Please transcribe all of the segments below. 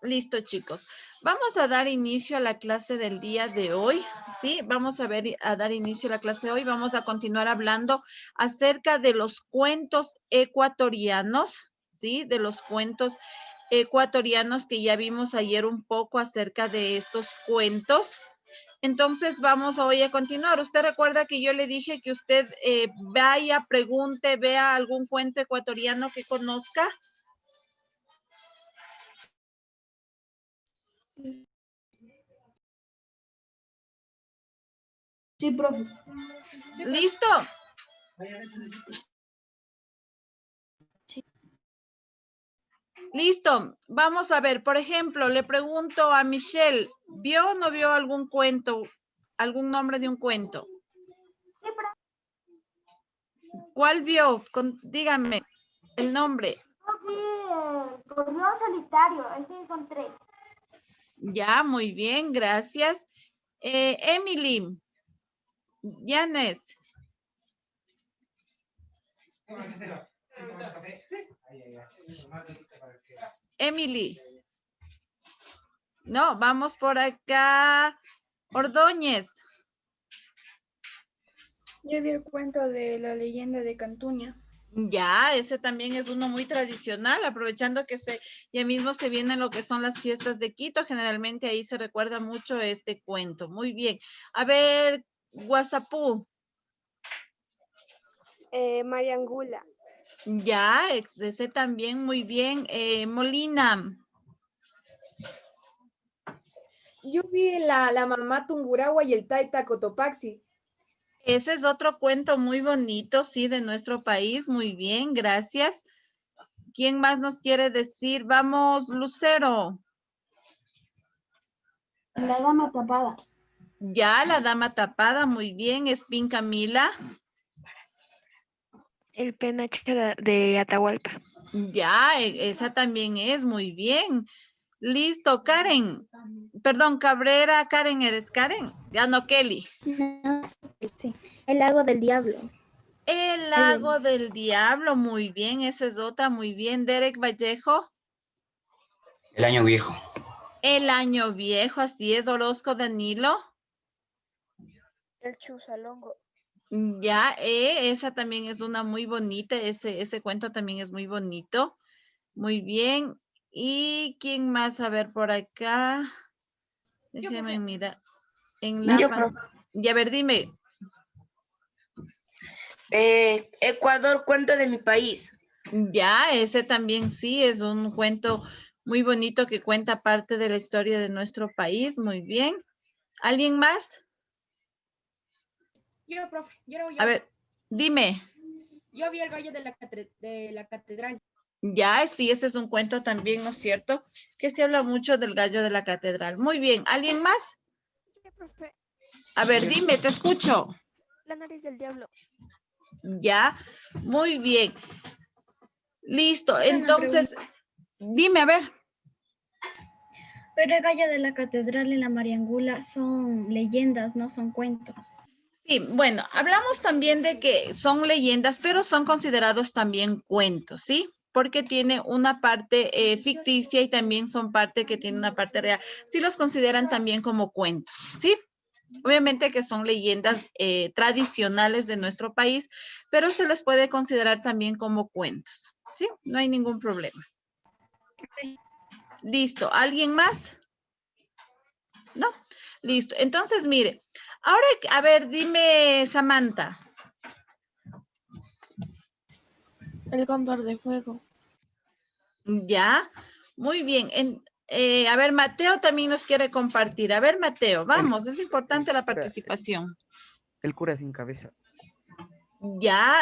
Listo, chicos. Vamos a dar inicio a la clase del día de hoy, ¿sí? Vamos a dar inicio a la clase de hoy. Vamos a continuar hablando acerca de los cuentos ecuatorianos, ¿sí? De los cuentos ecuatorianos que ya vimos ayer un poco acerca de estos cuentos. Entonces, vamos hoy a continuar. Usted recuerda que yo le dije que usted vaya, pregunte, vea algún cuento ecuatoriano que conozca. Sí. Sí, profe. ¿Listo? Sí. Listo. Vamos a ver, por ejemplo, le pregunto a Michelle, ¿vio o no vio algún cuento, algún nombre de un cuento? Sí, profe. ¿Cuál vio? Dígame el nombre. Yo vi Corrió Solitario, ese encontré. Ya, muy bien, gracias. Emily, Yanes. Emily. No, vamos por acá. Ordóñez. Yo vi el cuento de la leyenda de Cantuña. Ya, ese también es uno muy tradicional, aprovechando que ya mismo se vienen lo que son las fiestas de Quito, generalmente ahí se recuerda mucho este cuento. Muy bien. A ver, Guasapú. Mariangula. Ya, ese también, muy bien. Molina. Yo vi la mamá Tungurahua y el Taita Cotopaxi. Ese es otro cuento muy bonito, sí, de nuestro país. Muy bien, gracias. ¿Quién más nos quiere decir? Vamos, Lucero. La dama tapada. Ya, la dama tapada, muy bien. Espín Camila. El penacho de Atahualpa. Ya, esa también es, muy bien. Listo, Karen. Perdón, Cabrera, Karen, ¿eres Karen? Ya no, Kelly. No, sí. El lago del diablo. El lago del diablo, muy bien. Esa es otra, muy bien. Derek Vallejo. El año viejo. El año viejo, así es. Orozco Danilo. El Chusalongo. Ya, esa también es una muy bonita. Ese cuento también es muy bonito. Muy bien. ¿Y quién más? A ver, por acá. Déjeme mirar. En la pantalla. Y a ver, dime. Ecuador, cuento de mi país. Ya, ese también sí es un cuento muy bonito que cuenta parte de la historia de nuestro país. Muy bien. ¿Alguien más? Yo, profe, yo. A ver, dime. Yo vi el Valle de la Catedral. Ya, sí, ese es un cuento también, ¿no es cierto? Que se habla mucho del gallo de la catedral. Muy bien. ¿Alguien más? Sí, profe. A ver, dime, te escucho. La nariz del diablo. Ya, muy bien. Listo, entonces, dime, a ver. Pero el gallo de la catedral y la Mariangula son leyendas, no son cuentos. Sí, bueno, hablamos también de que son leyendas, pero son considerados también cuentos, ¿sí? Porque tiene una parte ficticia y también son parte que tiene una parte real. Sí los consideran también como cuentos, ¿sí? Obviamente que son leyendas tradicionales de nuestro país, pero se les puede considerar también como cuentos, ¿sí? No hay ningún problema. Listo, ¿alguien más? ¿No? Listo, entonces mire, ahora, a ver, dime, Samantha. El cóndor de fuego. Ya, muy bien. A ver, Mateo también nos quiere compartir. A ver, Mateo, vamos, es importante la participación. El cura sin cabeza. Ya,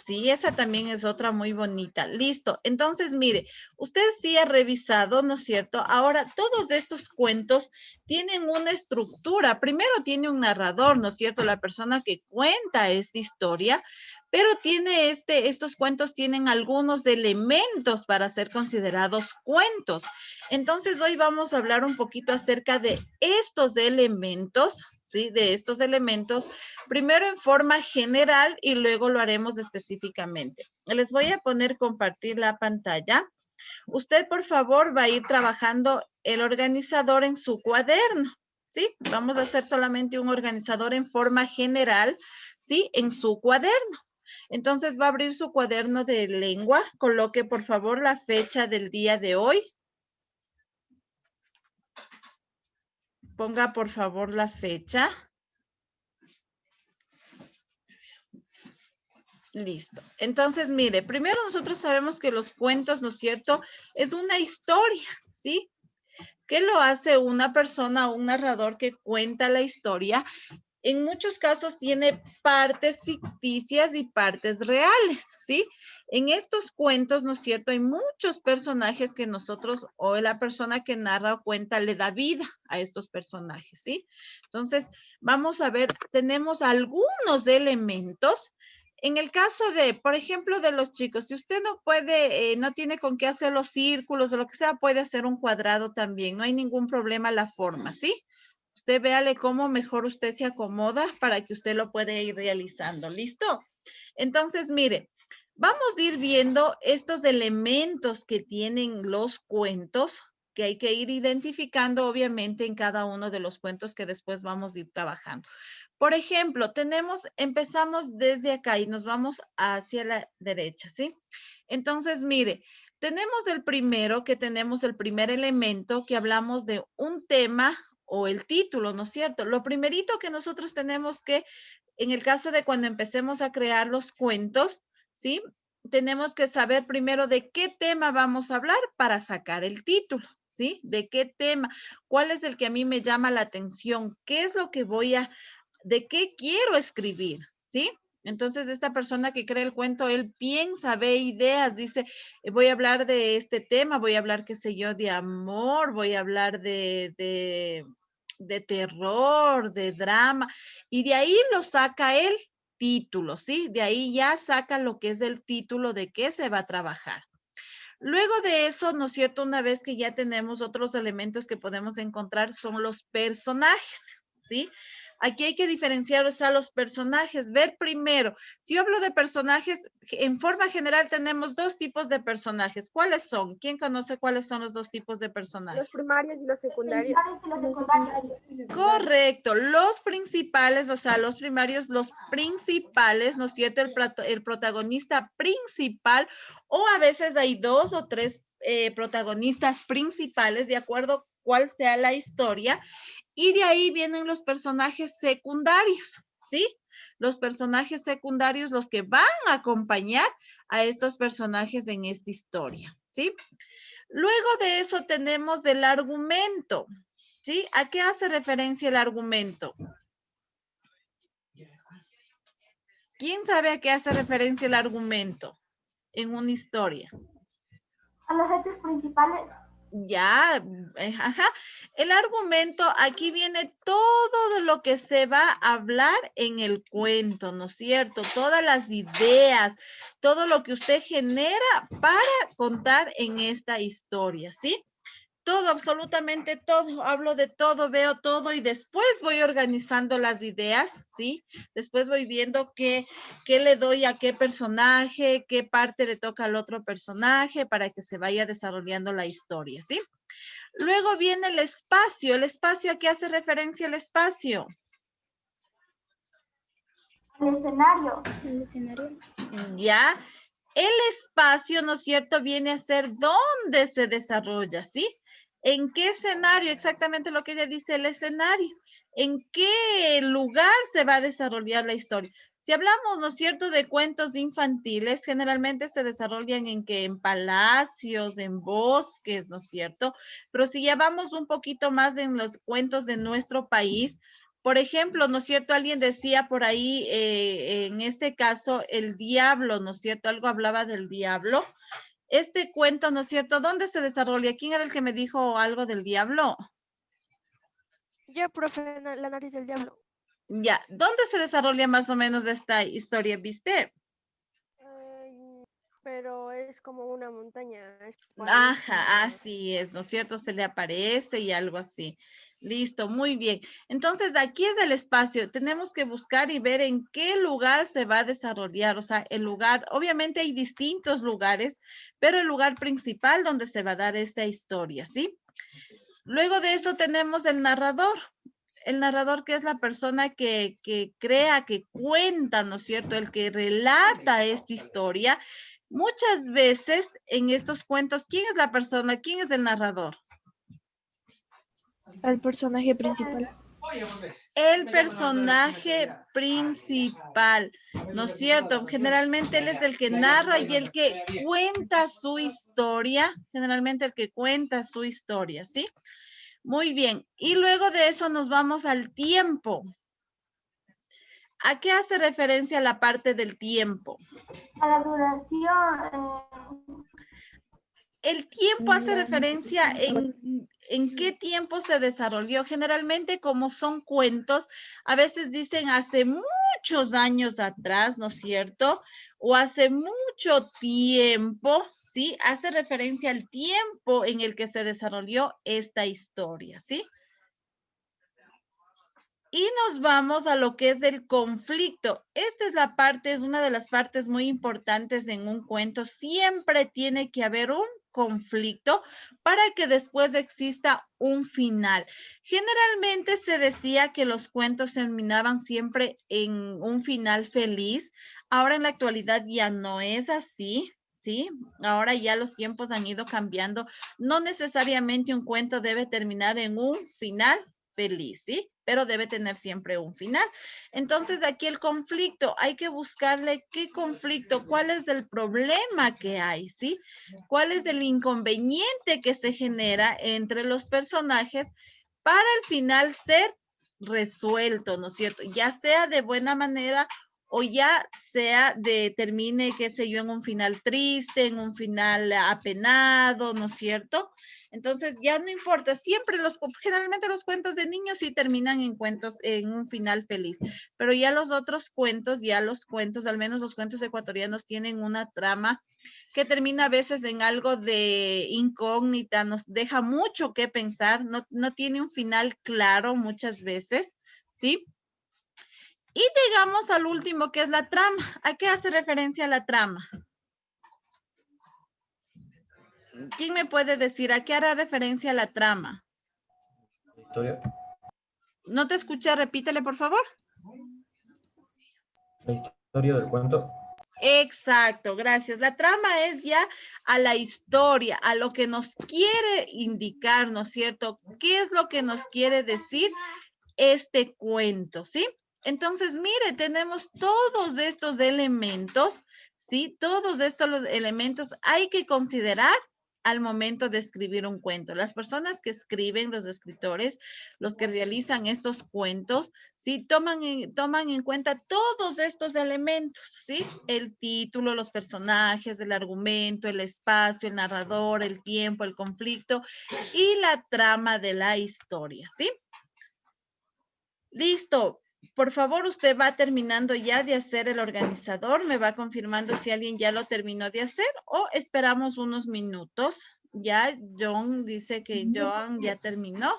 sí, esa también es otra muy bonita. Listo. Entonces, mire, usted sí ha revisado, ¿no es cierto? Ahora, todos estos cuentos tienen una estructura. Primero tiene un narrador, ¿no es cierto? La persona que cuenta esta historia, pero tiene estos cuentos tienen algunos elementos para ser considerados cuentos. Entonces, hoy vamos a hablar un poquito acerca de estos elementos, ¿sí? De estos elementos, primero en forma general y luego lo haremos específicamente. Les voy a poner compartir la pantalla Usted, por favor, va a ir trabajando el organizador en su cuaderno, ¿sí? Vamos a hacer solamente un organizador en forma general, ¿sí? En su cuaderno. Entonces va a abrir su cuaderno de lengua. Coloque, por favor, la fecha del día de hoy. Ponga, por favor, la fecha. Listo. Entonces, mire, primero nosotros sabemos que los cuentos, ¿no es cierto? Es una historia, ¿sí? ¿Qué lo hace una persona o un narrador que cuenta la historia? En muchos casos tiene partes ficticias y partes reales, ¿sí? En estos cuentos, ¿no es cierto? Hay muchos personajes que nosotros o la persona que narra o cuenta le da vida a estos personajes, ¿sí? Entonces, vamos a ver, tenemos algunos elementos. En el caso de, por ejemplo, de los chicos, si usted no puede, no tiene con qué hacer los círculos o lo que sea, puede hacer un cuadrado también. No hay ningún problema la forma, ¿sí? Usted véale cómo mejor usted se acomoda para que usted lo pueda ir realizando. ¿Listo? Entonces, mire, vamos a ir viendo estos elementos que tienen los cuentos que hay que ir identificando, obviamente, en cada uno de los cuentos que después vamos a ir trabajando. Por ejemplo, empezamos desde acá y nos vamos hacia la derecha, ¿sí? Entonces, mire, tenemos el primero, que tenemos el primer elemento, que hablamos de un tema o el título, ¿no es cierto? Lo primerito que nosotros tenemos que, en el caso de cuando empecemos a crear los cuentos, ¿sí? Tenemos que saber primero de qué tema vamos a hablar para sacar el título, ¿sí? ¿De qué tema? ¿Cuál es el que a mí me llama la atención? ¿Qué es lo que de qué quiero escribir? ¿Sí? Entonces, esta persona que crea el cuento, él piensa, ve ideas, dice, voy a hablar de este tema, voy a hablar, qué sé yo, de amor, voy a hablar de terror, de drama, y de ahí lo saca el título, ¿sí? De ahí ya saca lo que es el título de qué se va a trabajar. Luego de eso, ¿no es cierto? Una vez que ya tenemos otros elementos que podemos encontrar, son los personajes, ¿sí? Aquí hay que diferenciar, o sea, los personajes. Ver primero, si yo hablo de personajes, en forma general tenemos dos tipos de personajes. ¿Cuáles son? ¿Quién conoce cuáles son los dos tipos de personajes? Los primarios y los secundarios. Principales y los secundarios. Correcto, los principales, o sea, los primarios, los principales, ¿no es cierto? El protagonista principal, o a veces hay dos o tres protagonistas principales, de acuerdo cuál sea la historia, y de ahí vienen los personajes secundarios, ¿sí? Los personajes secundarios, los que van a acompañar a estos personajes en esta historia, ¿sí? Luego de eso tenemos el argumento. ¿Sí? ¿A qué hace referencia el argumento? ¿Quién sabe a qué hace referencia el argumento en una historia? A los hechos principales. Ya, ajá. El argumento, aquí viene todo de lo que se va a hablar en el cuento, ¿no es cierto? Todas las ideas, todo lo que usted genera para contar en esta historia, ¿sí? Todo, absolutamente todo, hablo de todo, veo todo y después voy organizando las ideas, ¿sí? Después voy viendo qué le doy a qué personaje, qué parte le toca al otro personaje para que se vaya desarrollando la historia, ¿sí? Luego viene el espacio. ¿A qué hace referencia el espacio? El escenario. El escenario. Ya, el espacio, ¿no es cierto?, viene a ser dónde se desarrolla, ¿sí? ¿En qué escenario? Exactamente lo que ella dice, el escenario. ¿En qué lugar se va a desarrollar la historia? Si hablamos, ¿no es cierto?, de cuentos infantiles, generalmente se desarrollan en palacios, en bosques, ¿no es cierto? Pero si ya vamos un poquito más en los cuentos de nuestro país, por ejemplo, ¿no es cierto? Alguien decía por ahí, en este caso, el diablo, ¿no es cierto? Algo hablaba del diablo. Este cuento, ¿no es cierto? ¿Dónde se desarrolla? ¿Quién era el que me dijo algo del diablo? Yo, profe, la nariz del diablo. Ya, ¿dónde se desarrolla más o menos esta historia, viste? Pero es como una montaña. Ajá, así es, ¿no es cierto? Se le aparece y algo así. Listo, muy bien. Entonces, aquí es el espacio. Tenemos que buscar y ver en qué lugar se va a desarrollar. O sea, el lugar, obviamente hay distintos lugares, pero el lugar principal donde se va a dar esta historia, ¿sí? Luego de eso tenemos el narrador. El narrador, que es la persona que crea, que cuenta, ¿no es cierto? El que relata esta historia. Muchas veces en estos cuentos, ¿quién es la persona? ¿Quién es el narrador? El personaje principal. El personaje principal, ¿no es cierto? Generalmente él es el que narra y el que cuenta su historia, generalmente el que cuenta su historia, ¿sí? Muy bien, y luego de eso nos vamos al tiempo. ¿A qué hace referencia la parte del tiempo? A la duración. El tiempo hace referencia en qué tiempo se desarrolló. Generalmente, como son cuentos, a veces dicen hace muchos años atrás, ¿no es cierto? O hace mucho tiempo, ¿sí? Hace referencia al tiempo en el que se desarrolló esta historia, ¿sí? Y nos vamos a lo que es el conflicto. Esta es la parte, es una de las partes muy importantes en un cuento. Siempre tiene que haber un conflicto para que después exista un final. Generalmente se decía que los cuentos terminaban siempre en un final feliz. Ahora en la actualidad ya no es así, ¿sí? Ahora ya los tiempos han ido cambiando. No necesariamente un cuento debe terminar en un final feliz, ¿sí? Pero debe tener siempre un final. Entonces, aquí el conflicto, hay que buscarle qué conflicto, cuál es el problema que hay, ¿sí? ¿Cuál es el inconveniente que se genera entre los personajes para al final ser resuelto, ¿no es cierto? Ya sea de buena manera o ya sea termine, qué sé yo, en un final triste, en un final apenado, ¿no es cierto? Entonces ya no importa, siempre generalmente los cuentos de niños sí terminan en un final feliz, pero ya los otros cuentos, al menos los cuentos ecuatorianos tienen una trama que termina a veces en algo de incógnita, nos deja mucho que pensar, no tiene un final claro muchas veces, ¿sí? Y llegamos al último, que es la trama. ¿A qué hace referencia la trama? ¿Quién me puede decir a qué hará referencia la trama? Historia. No te escuché, repítele, por favor. La historia del cuento. Exacto, gracias. La trama es ya a la historia, a lo que nos quiere indicar, ¿no es cierto? ¿Qué es lo que nos quiere decir este cuento, sí? Entonces, mire, tenemos todos estos elementos, ¿sí? Todos estos elementos hay que considerar al momento de escribir un cuento. Las personas que escriben, los escritores, los que realizan estos cuentos, ¿sí? Toman en cuenta todos estos elementos, ¿sí? El título, los personajes, el argumento, el espacio, el narrador, el tiempo, el conflicto y la trama de la historia, ¿sí? Listo. Por favor, usted va terminando ya de hacer el organizador. Me va confirmando si alguien ya lo terminó de hacer o esperamos unos minutos. Ya, John dice que John ya terminó.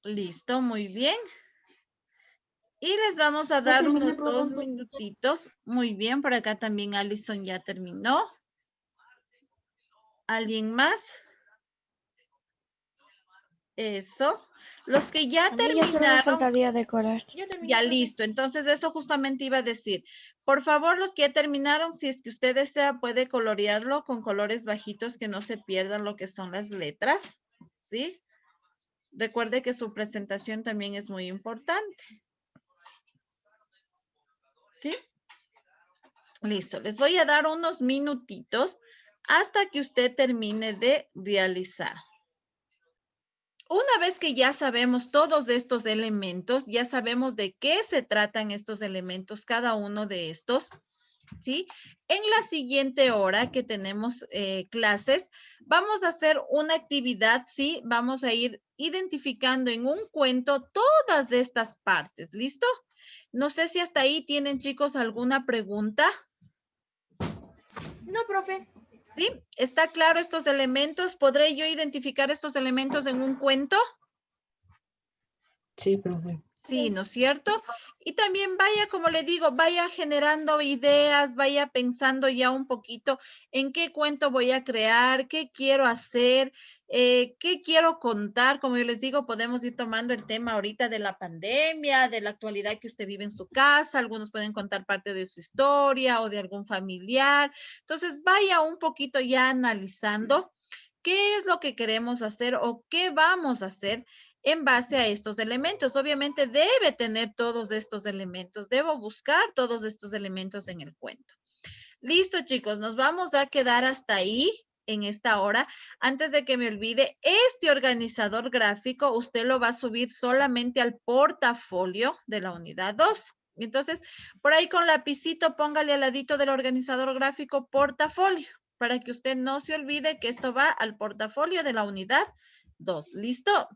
Listo, muy bien. Y les vamos a dar unos 2 minutitos. Muy bien, por acá también Alison ya terminó. ¿Alguien más? Eso. Los que ya terminaron. Faltaría decorar. Ya listo, entonces eso justamente iba a decir. Por favor, los que ya terminaron, si es que usted desea, puede colorearlo con colores bajitos que no se pierdan lo que son las letras, ¿sí? Recuerde que su presentación también es muy importante. ¿Sí? Listo, les voy a dar unos minutitos hasta que usted termine de realizar. Una vez que ya sabemos todos estos elementos, ya sabemos de qué se tratan estos elementos, cada uno de estos, ¿sí? En la siguiente hora que tenemos clases, vamos a hacer una actividad, ¿sí? Vamos a ir identificando en un cuento todas estas partes, ¿listo? No sé si hasta ahí tienen, chicos, alguna pregunta. No, profe. ¿Sí? ¿Está claro estos elementos? ¿Podré yo identificar estos elementos en un cuento? Sí, profe. Sí, ¿no es cierto? Y también vaya, como le digo, vaya generando ideas, vaya pensando ya un poquito en qué cuento voy a crear, qué quiero hacer, qué quiero contar. Como yo les digo, podemos ir tomando el tema ahorita de la pandemia, de la actualidad que usted vive en su casa. Algunos pueden contar parte de su historia o de algún familiar. Entonces, vaya un poquito ya analizando qué es lo que queremos hacer o qué vamos a hacer en base a estos elementos. Obviamente debe tener todos estos elementos, debo buscar todos estos elementos en el cuento. Listo, chicos, nos vamos a quedar hasta ahí en esta hora. Antes de que me olvide, este organizador gráfico usted lo va a subir solamente al portafolio de la unidad 2. Entonces, por ahí con lapicito, póngale al ladito del organizador gráfico portafolio, para que usted no se olvide que esto va al portafolio de la unidad 2. ¿Listo?